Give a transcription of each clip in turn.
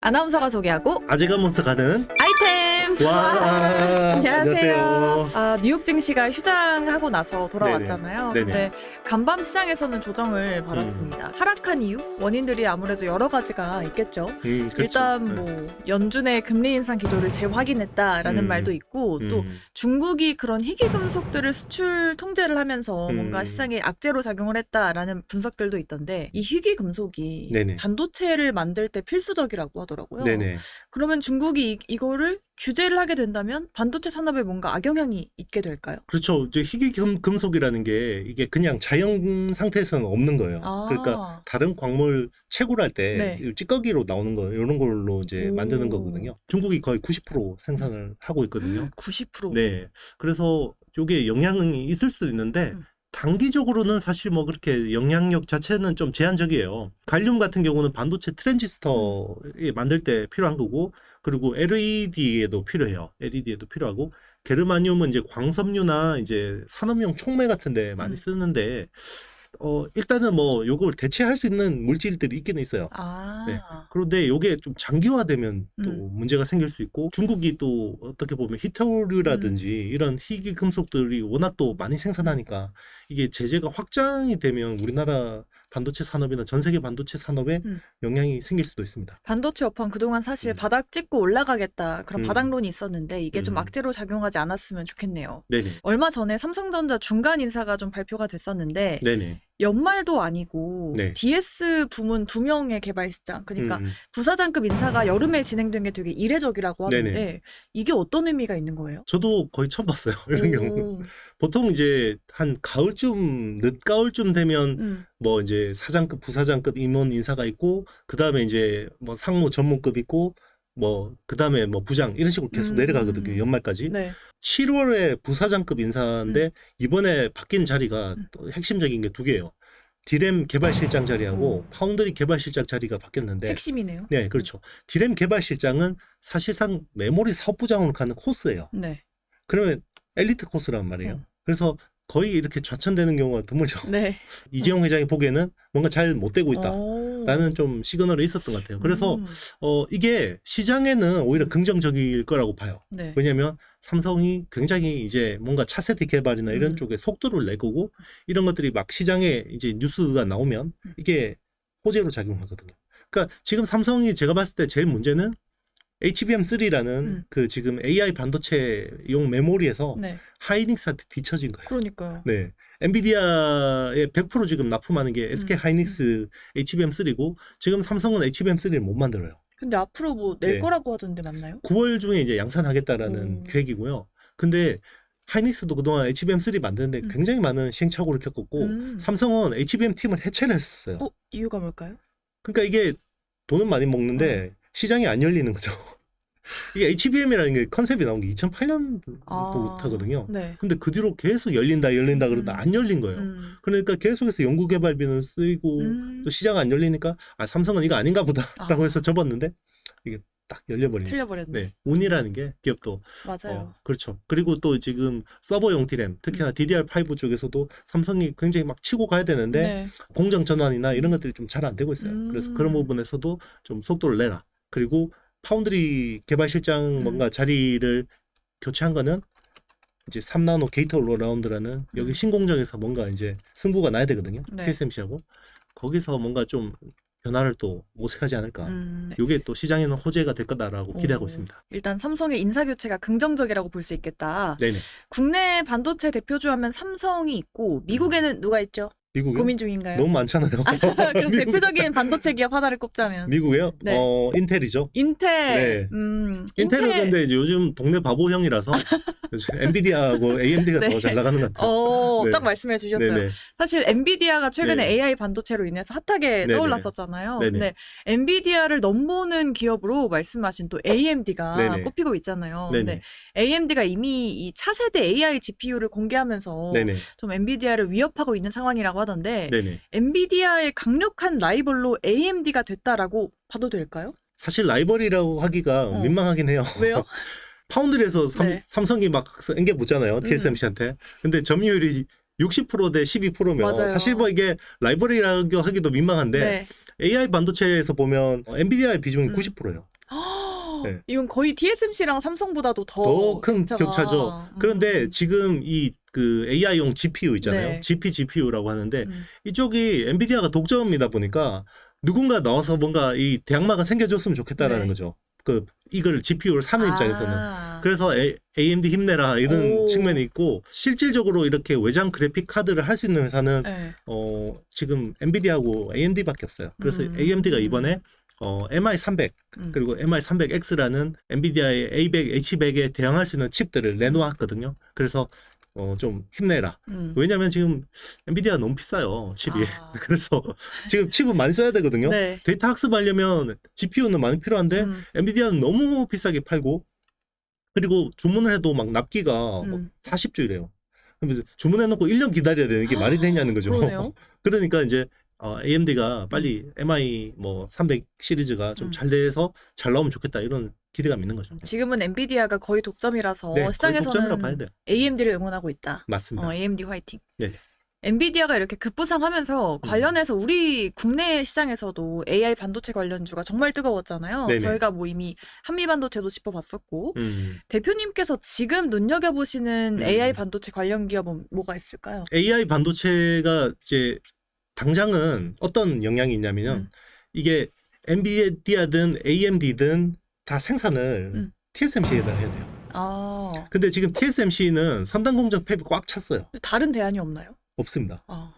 아나운서가 소개하고 아재가 몬스터 가는 아이템! 와 안녕하세요. 뉴욕 증시가 휴장하고 나서 돌아왔잖아요. 네네. 근데 간밤 시장에서는 조정을 받았습니다. 하락한 이유? 원인들이 아무래도 여러 가지가 있겠죠. 그렇죠. 일단 뭐 연준의 금리 인상 기조를 재확인했다라는 말도 있고 또 중국이 그런 희귀금속들을 수출 통제를 하면서 뭔가 시장에 악재로 작용을 했다라는 분석들도 있던데 이 희귀금속이 네네. 반도체를 만들 때 필수적이라고 하더라고요. 네네. 그러면 중국이 이거를 규제를 하게 된다면 반도체 산업에 뭔가 악영향이 있게 될까요? 그렇죠. 이제 희귀금속이라는 게 이게 그냥 자연 상태에서는 없는 거예요. 그러니까 다른 광물 채굴할 때 네. 찌꺼기로 나오는 거 이런 걸로 이제 오. 만드는 거거든요. 중국이 거의 90% 생산을 하고 있거든요. 90%? 네. 그래서 이게 영향이 있을 수도 있는데 단기적으로는 사실 뭐 그렇게 영향력 자체는 좀 제한적이에요. 갈륨 같은 경우는 반도체 트랜지스터 만들 때 필요한 거고, 그리고 LED에도 필요해요. LED에도 필요하고, 게르마늄은 이제 광섬유나 이제 산업용 촉매 같은 데 많이 쓰는데, 일단은 뭐 요걸 대체할 수 있는 물질들이 있기는 있어요. 네. 그런데 요게 좀 장기화되면 또 문제가 생길 수 있고, 중국이 또 어떻게 보면 히토류라든지 이런 희귀 금속들이 워낙 또 많이 생산하니까 이게 제재가 확장이 되면 우리나라 반도체 산업이나 전 세계 반도체 산업에 영향이 생길 수도 있습니다. 반도체 업황 그동안 사실 바닥 찍고 올라가겠다 그런 바닥론이 있었는데 이게 좀 악재로 작용하지 않았으면 좋겠네요. 네네. 얼마 전에 삼성전자 중간 인사가 좀 발표가 됐었는데 네네. 연말도 아니고 네. DS 부문 2명의 개발실장 그러니까 부사장급 인사가 여름에 진행된 게 되게 이례적이라고 하는데 네네. 이게 어떤 의미가 있는 거예요? 저도 거의 처음 봤어요. 이런 경우. 보통 이제 한 가을쯤, 늦가을쯤 되면 뭐 이제 사장급, 부사장급 임원 인사가 있고, 그 다음에 이제 뭐 상무 전문급 있고, 뭐 그 다음에 뭐 부장 이런 식으로 계속 내려가거든요. 연말까지. 네. 7월에 부사장급 인사인데 이번에 바뀐 자리가 또 핵심적인 게 두 개예요. 디램 개발실장 자리하고 파운드리 개발실장 자리가 바뀌었는데 핵심이네요. 네, 그렇죠. 디램 개발실장은 사실상 메모리 사업부장으로 가는 코스예요. 네. 그러면 엘리트 코스란 말이에요. 그래서 거의 이렇게 좌천되는 경우가 드물죠. 네. 이재용 회장이 보기에는 뭔가 잘 못 되고 있다라는 좀 시그널이 있었던 것 같아요. 그래서 이게 시장에는 오히려 긍정적일 거라고 봐요. 네. 왜냐하면 삼성이 굉장히 이제 뭔가 차세대 개발이나 이런 쪽에 속도를 낼 거고, 이런 것들이 막 시장에 이제 뉴스가 나오면 이게 호재로 작용하거든요. 그러니까 지금 삼성이 제가 봤을 때 제일 문제는 HBM3라는 그 지금 AI 반도체용 메모리에서 네. 하이닉스한테 뒤처진 거예요. 그러니까요. 네. 엔비디아에 100% 지금 납품하는 게 SK 하이닉스 HBM3고, 지금 삼성은 HBM3를 못 만들어요. 근데 앞으로 뭐 낼 네. 거라고 하던데 맞나요? 9월 중에 이제 양산하겠다라는 계획이고요. 근데 하이닉스도 그동안 HBM3 만드는데 굉장히 많은 시행착오를 겪었고, 삼성은 HBM 팀을 해체를 했었어요. 이유가 뭘까요? 그러니까 이게 돈은 많이 먹는데 시장이 안 열리는 거죠. 이게 HBM이라는 게 컨셉이 나온 게 2008년부터거든요. 네. 근데 그 뒤로 계속 열린다 그러다 안 열린 거예요. 그러니까 계속해서 연구개발비는 쓰이고 또 시장 안 열리니까 삼성은 이거 아닌가 보다라고 해서 접었는데 이게 딱 열려버린 거죠. 틀려버렸네. 네. 운이라는 게 기업도 맞아요. 그렇죠. 그리고 또 지금 서버용 디램, 특히나 DDR5 쪽에서도 삼성이 굉장히 막 치고 가야 되는데 네. 공정 전환이나 이런 것들이 좀 잘 안 되고 있어요. 그래서 그런 부분에서도 좀 속도를 내라. 그리고 파운드리 개발실장 뭔가 자리를 교체한 거는 이제 3나노 게이트 올라운드라는 여기 신공정에서 뭔가 이제 승부가 나야 되거든요. 네. TSMC하고 거기서 뭔가 좀 변화를 또 모색하지 않을까. 네. 이게 또 시장에는 호재가 될 거다라고 기대하고 있습니다. 일단 삼성의 인사 교체가 긍정적이라고 볼 수 있겠다. 네네. 국내 반도체 대표주 하면 삼성이 있고 미국에는 누가 있죠? 미국은 고민 중인가요? 너무 많잖아요. 그럼 대표적인 반도체 기업 하나를 꼽자면 미국이요? 네. 인텔이죠. 인텔. 네. 인텔은 근데 이제 요즘 동네 바보형이라서 엔비디아하고 AMD가 네. 더 잘 나가는 것 같아요. 네. 딱 말씀해 주셨어요. 네네. 사실 엔비디아가 최근에 네. AI 반도체로 인해서 핫하게 네네. 떠올랐었잖아요. 네네. 근데 엔비디아를 넘보는 기업으로 말씀하신 또 AMD가 네네. 꼽히고 있잖아요. 네네. 근데 AMD가 이미 이 차세대 AI GPU를 공개하면서 네네. 좀 엔비디아를 위협하고 있는 상황이라고 하던데 네네. 엔비디아의 강력한 라이벌로 AMD가 됐다라고 봐도 될까요? 사실 라이벌이라고 하기가 민망하긴 해요. 왜요? 파운드리에서 네. 삼성이 막 앵겨붙잖아요. TSMC한테. 근데 점유율이 60% 대 12%면 맞아요. 사실 뭐 이게 라이벌이라고 하기도 민망한데 네. AI 반도체에서 보면 엔비디아의 비중이 90%예요. 네. 이건 거의 TSMC랑 삼성보다도 더 큰 격차가- 격차죠. 그런데 지금 이 그 AI용 GPU 있잖아요. 네. GPGPU라고 하는데 이쪽이 엔비디아가 독점이다 보니까 누군가 나와서 뭔가 이 대항마가 생겨줬으면 좋겠다라는 네. 거죠. 그 이걸 GPU를 사는 입장에서는. 아. 그래서 AMD 힘내라 이런 오. 측면이 있고 실질적으로 이렇게 외장 그래픽 카드를 할 수 있는 회사는 네. 지금 엔비디아하고 AMD밖에 없어요. 그래서 AMD가 이번에 MI300 그리고 MI300X라는 엔비디아의 A100, H100에 대항할 수 있는 칩들을 내놓았거든요. 그래서 좀 힘내라. 왜냐하면 지금 엔비디아가 너무 비싸요, 칩이. 아. 그래서 지금 칩은 많이 써야 되거든요. 네. 데이터 학습하려면 GPU는 많이 필요한데 엔비디아는 너무 비싸게 팔고 그리고 주문을 해도 막 납기가 뭐 40주이래요. 그래서 주문해놓고 1년 기다려야 되는 게 말이 되냐는 거죠. 그러네요. 그러니까 이제 AMD가 빨리 MI 300 시리즈가 좀 잘 돼서 잘 나오면 좋겠다 이런 기대감 있는 거죠. 지금은 엔비디아가 거의 독점이라서 네, 거의 독점이라고 봐야 시장에서는 돼요. AMD를 응원하고 있다. 맞습니다. AMD 화이팅. 네. 엔비디아가 이렇게 급부상하면서 관련해서 우리 국내 시장에서도 AI 반도체 관련주가 정말 뜨거웠잖아요. 네네. 저희가 뭐 이미 한미 반도체도 짚어봤었고 음. 대표님께서 지금 눈여겨보시는 AI 반도체 관련 기업은 뭐가 있을까요? AI 반도체가 이제 당장은 어떤 영향이 있냐면요. 이게 엔비디아든 AMD든 다 생산을 TSMC에다 해야 돼요. 아, 근데 지금 TSMC는 3단 공정 팹이 꽉 찼어요. 다른 대안이 없나요? 없습니다. 아,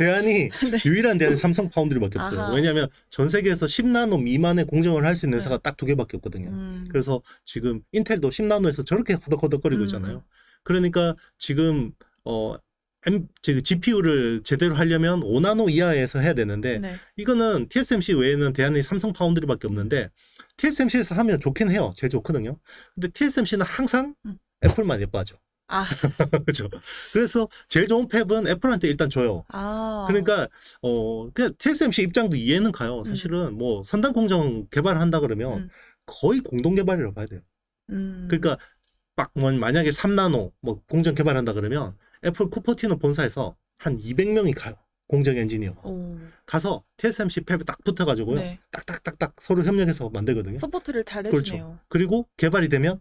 대안이 네. 유일한 대안이 삼성 파운드리밖에 없어요. 아하. 왜냐하면 전 세계에서 10나노 미만의 공정을 할 수 있는 네. 회사가 딱 2개밖에 없거든요. 음. 그래서 지금 인텔도 10나노에서 저렇게 허덕허덕거리고 있잖아요. 그러니까 지금 GPU를 제대로 하려면 5나노 이하에서 해야 되는데 네. 이거는 TSMC 외에는 대안이 삼성 파운드리밖에 없는데 TSMC에서 하면 좋긴 해요. 제일 좋거든요. 근데 TSMC는 항상 애플만 예뻐하죠. 아, 그렇죠. 그래서 제일 좋은 팹은 애플한테 일단 줘요. 아. 그러니까 그냥 TSMC 입장도 이해는 가요. 사실은 뭐 선단 공정 개발한다 그러면 거의 공동 개발이라고 봐야 돼요. 그러니까 만약에 3나노 뭐 공정 개발한다 그러면 애플 쿠퍼티노 본사에서 한 200명이 가요. 공정 엔지니어가. 오. 가서 TSMC 팹에 딱 붙어가지고요. 네. 딱딱딱딱 서로 협력해서 만들거든요. 서포트를 잘 그렇죠. 해주네요. 그리고 개발이 되면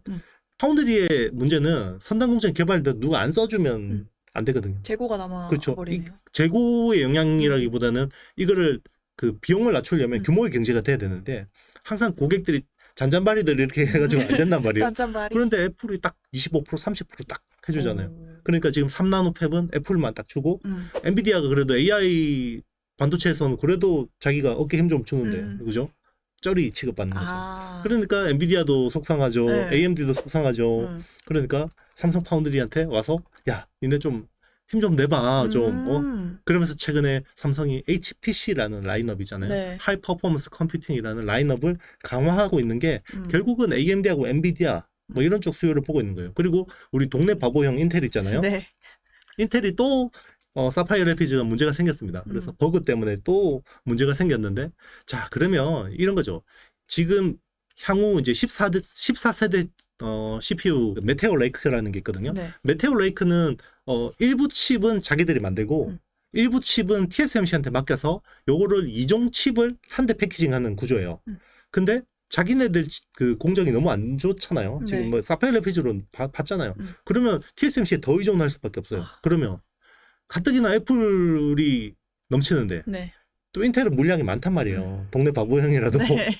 파운드리의 문제는 선단 공정 개발도 누가 안 써주면 안 되거든요. 재고가 남아 그렇죠. 버리네요. 재고의 영향이라기보다는 이거를 그 비용을 낮추려면 규모의 경제가 돼야 되는데 항상 고객들이 잔잔바리들 이렇게 해가지고 안 된단 말이에요. 짠짠바리. 그런데 애플이 딱 25% 30% 딱 해주잖아요. 오. 그러니까 지금 3나노 팹은 애플만 딱 주고 엔비디아가 그래도 AI 반도체에서는 그래도 자기가 어깨 힘 좀 주는데 그죠? 쩔이 취급받는 거죠. 아. 그러니까 엔비디아도 속상하죠. 네. AMD도 속상하죠. 그러니까 삼성 파운드리한테 와서 야 니네 좀 힘 좀 내봐 좀 그러면서 최근에 삼성이 HPC라는 라인업이잖아요. 네. 하이 퍼포먼스 컴퓨팅이라는 라인업을 강화하고 있는 게 결국은 AMD하고 엔비디아 뭐 이런 쪽 수요를 보고 있는 거예요. 그리고 우리 동네 바보형 인텔 있잖아요. 네. 인텔이 또 사파이어 레피즈가 문제가 생겼습니다. 그래서 버그 때문에 또 문제가 생겼는데 자 그러면 이런 거죠. 지금 향후 이제 14세대 CPU 메테오 레이크라는 게 있거든요. 네. 메테오 레이크는 일부 칩은 자기들이 만들고 일부 칩은 TSMC한테 맡겨서 요거를 이종 칩을 한 대 패키징하는 구조예요. 근데 자기네들 그 공정이 너무 안 좋잖아요. 지금 네. 뭐 사파이어 레피즈로 봤잖아요. 그러면 TSMC에 더 의존할 수밖에 없어요. 그러면 가뜩이나 애플이 넘치는데 네. 또 인텔은 물량이 많단 말이에요. 동네 바보형이라도. 네.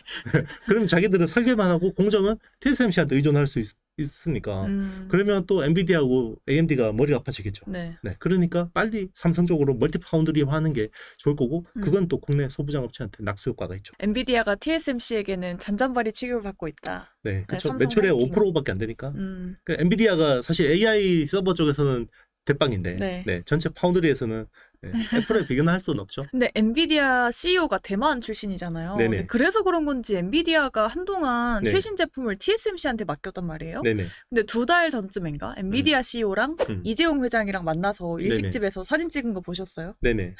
그러면 자기들은 설계만 하고 공정은 TSMC한테 의존할 수 있으니까. 그러면 또 엔비디아하고 AMD가 머리가 아파지겠죠. 네. 네, 그러니까 빨리 삼성 쪽으로 멀티 파운드리화 하는 게 좋을 거고 그건 또 국내 소부장 업체한테 낙수 효과가 있죠. 엔비디아가 TSMC에게는 잔잔바리 취급을 받고 있다. 네, 그렇죠. 삼성 매출의 화이팅. 5%밖에 안 되니까. 그러니까 엔비디아가 사실 AI 서버 쪽에서는 대빵인데 네. 전체 파운드리에서는 애플에 비교는 할 수는 없죠. 근데 엔비디아 CEO가 대만 출신이잖아요. 네네. 근데 그래서 그런 건지 엔비디아가 한동안 네. 최신 제품을 TSMC한테 맡겼단 말이에요. 네네. 근데 2달 전쯤인가 엔비디아 CEO랑 이재용 회장이랑 만나서 네네. 일식집에서 사진 찍은 거 보셨어요? 네네.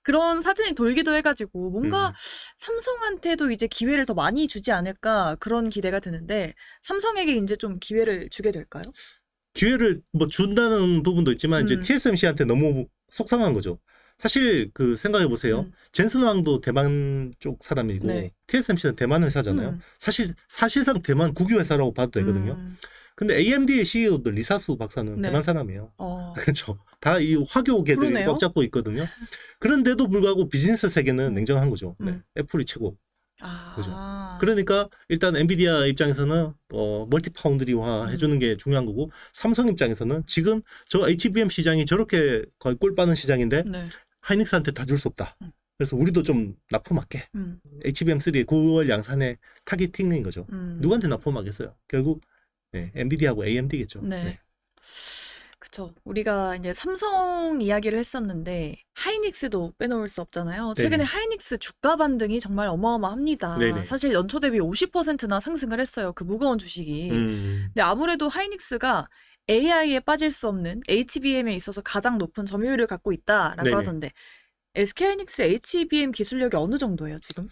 그런 사진이 돌기도 해가지고 뭔가 삼성한테도 이제 기회를 더 많이 주지 않을까 그런 기대가 드는데 삼성에게 이제 좀 기회를 주게 될까요? 기회를 뭐 준다는 부분도 있지만 이제 TSMC한테 너무 속상한 거죠. 사실 그 생각해 보세요. 젠슨 왕도 대만 쪽 사람이고 네. TSMC는 대만 회사잖아요. 사실상 대만 국유 회사라고 봐도 되거든요. 근데 AMD의 CEO도 리사수 박사는 네. 대만 사람이에요. 그렇죠. 다 이 화교계들이 그러네요. 꽉 잡고 있거든요. 그런데도 불구하고 비즈니스 세계는 냉정한 거죠. 네. 애플이 최고. 그죠. 그러니까 일단 엔비디아 입장에서는 멀티 파운드리화 해주는 게 중요한 거고, 삼성 입장에서는 지금 저 HBM 시장이 저렇게 거의 꿀 빠는 시장인데 네. 하이닉스한테 다 줄 수 없다. 그래서 우리도 좀 납품할게. HBM3 9월 양산에 타겟팅인 거죠. 누구한테 납품하겠어요? 결국 네, 엔비디아하고 AMD겠죠. 네. 네. 그쵸. 우리가 이제 삼성 이야기를 했었는데 하이닉스도 빼놓을 수 없잖아요. 최근에 네네. 하이닉스 주가 반등이 정말 어마어마합니다. 네네. 사실 연초 대비 50%나 상승을 했어요. 그 무거운 주식이. 근데 아무래도 하이닉스가 AI에 빠질 수 없는 HBM에 있어서 가장 높은 점유율을 갖고 있다라고 네네. 하던데 SK하이닉스 HBM 기술력이 어느 정도예요, 지금?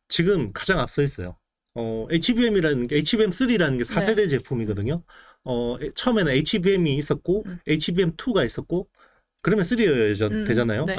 지금 가장 앞서 있어요. HBM이라는 게 HBM3라는 게 4세대 제품이거든요. 처음에는 HBM이 있었고 HBM2가 있었고 그러면 3가 되잖아요. 네.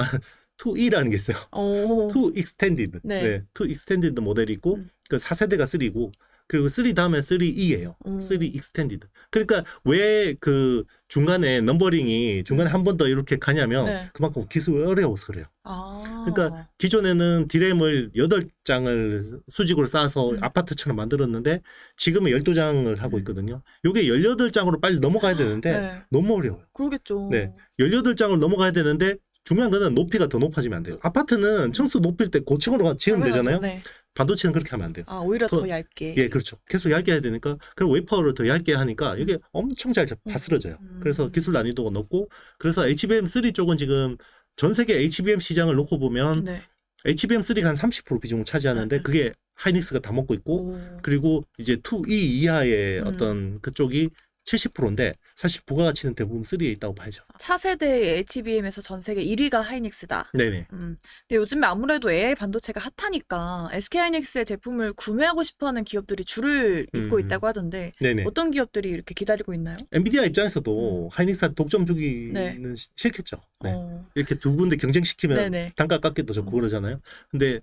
2E라는 게 있어요. 2 Extended. 네. 2 Extended 모델이 있고 그 4세대가 3고 그리고 3 다음에 3E예요. 3 Extended. 그러니까 왜 그 중간에 넘버링이 중간에 한 번 더 이렇게 가냐면 네. 그만큼 기술이 어려워서 그래요. 아. 그러니까 기존에는 디램을 8장을 수직으로 쌓아서 아파트처럼 만들었는데 지금은 12장을 하고 있거든요. 이게 18장으로 빨리 넘어가야 되는데 네. 너무 어려워요. 그러겠죠. 네. 18장을 넘어가야 되는데 중요한 거는 높이가 더 높아지면 안 돼요. 아파트는 층수 높일 때 고층으로 지으면 당연하죠. 되잖아요. 네. 반도체는 그렇게 하면 안 돼요. 아, 오히려 더 얇게. 예, 그렇죠. 계속 얇게 해야 되니까, 그리고 웨이퍼를 더 얇게 하니까 이게 엄청 잘 다스러져요. 그래서 기술 난이도가 높고, 그래서 HBM3 쪽은 지금 전 세계 HBM 시장을 놓고 보면 네. HBM3가 한 30% 비중을 차지하는데 그게 하이닉스가 다 먹고 있고, 그리고 이제 2E 이하의 어떤 그쪽이 70%인데 사실 부가가치는 대부분 3에 있다고 봐야죠. 차세대 HBM에서 전 세계 1위가 하이닉스다. 네네. 근데 요즘에 아무래도 AI 반도체가 핫하니까 SK하이닉스의 제품을 구매하고 싶어하는 기업들이 줄을 잇고 있다고 하던데 네네. 어떤 기업들이 이렇게 기다리고 있나요? 엔비디아 입장에서도 하이닉스한테 독점 주기는 네. 싫겠죠. 네. 이렇게 두 군데 경쟁시키면 네네. 단가 깎기도 좋고 그러잖아요. 근데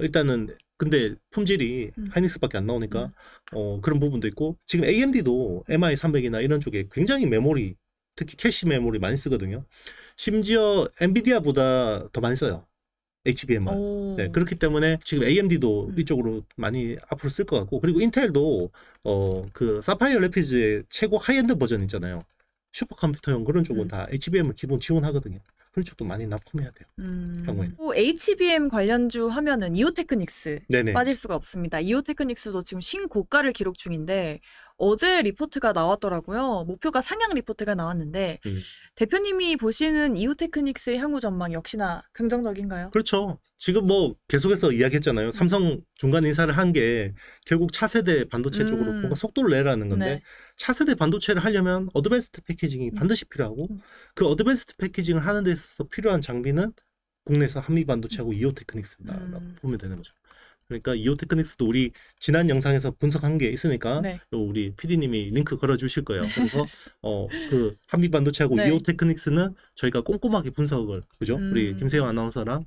일단은 근데 품질이 하이닉스밖에 안 나오니까 그런 부분도 있고, 지금 AMD도 MI300이나 이런 쪽에 굉장히 메모리, 특히 캐시 메모리 많이 쓰거든요. 심지어 엔비디아보다 더 많이 써요. HBM을. 네, 그렇기 때문에 지금 AMD도 이쪽으로 많이 앞으로 쓸 것 같고, 그리고 인텔도 그 사파이어 래피즈의 최고 하이엔드 버전 있잖아요. 슈퍼컴퓨터용 그런 쪽은 다 HBM을 기본 지원하거든요. 그런 쪽도 많이 납품해야 돼요. 향후에. 또 HBM 관련주 하면은 이오테크닉스 네네. 빠질 수가 없습니다. 이오테크닉스도 지금 신고가를 기록 중인데 어제 리포트가 나왔더라고요. 목표가 상향 리포트가 나왔는데 대표님이 보시는 이오테크닉스의 향후 전망 역시나 긍정적인가요? 그렇죠. 지금 뭐 계속해서 이야기했잖아요. 삼성 중간 인사를 한 게 결국 차세대 반도체 쪽으로 뭔가 속도를 내라는 건데, 네. 차세대 반도체를 하려면 어드밴스드 패키징이 반드시 필요하고 그 어드밴스드 패키징을 하는 데 있어서 필요한 장비는 국내에서 한미 반도체하고 이오테크닉스다라고 보면 되는 거죠. 그러니까 이오테크닉스도 우리 지난 영상에서 분석한 게 있으니까 네. 우리 PD님이 링크 걸어 주실 거예요. 그래서 그 한미 반도체하고 네. 이오테크닉스는 저희가 꼼꼼하게 분석을, 그죠? 우리 김세영 아나운서랑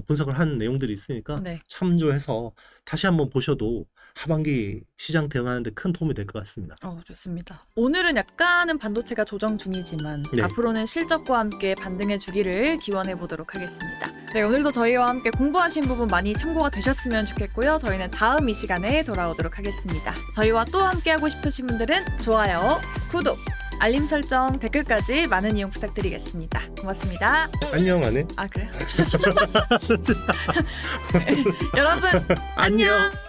분석을 한 내용들이 있으니까 네. 참조해서 다시 한번 보셔도 하반기 시장 대응하는데 큰 도움이 될 것 같습니다. 좋습니다. 오늘은 약간은 반도체가 조정 중이지만 네. 앞으로는 실적과 함께 반등해 주기를 기원해 보도록 하겠습니다. 네, 오늘도 저희와 함께 공부하신 부분 많이 참고가 되셨으면 좋겠고요. 저희는 다음 이 시간에 돌아오도록 하겠습니다. 저희와 또 함께 하고 싶으신 분들은 좋아요, 구독, 알림 설정, 댓글까지 많은 이용 부탁드리겠습니다. 고맙습니다. 안녕, 안 해? 아, 그래요? 여러분, 안녕!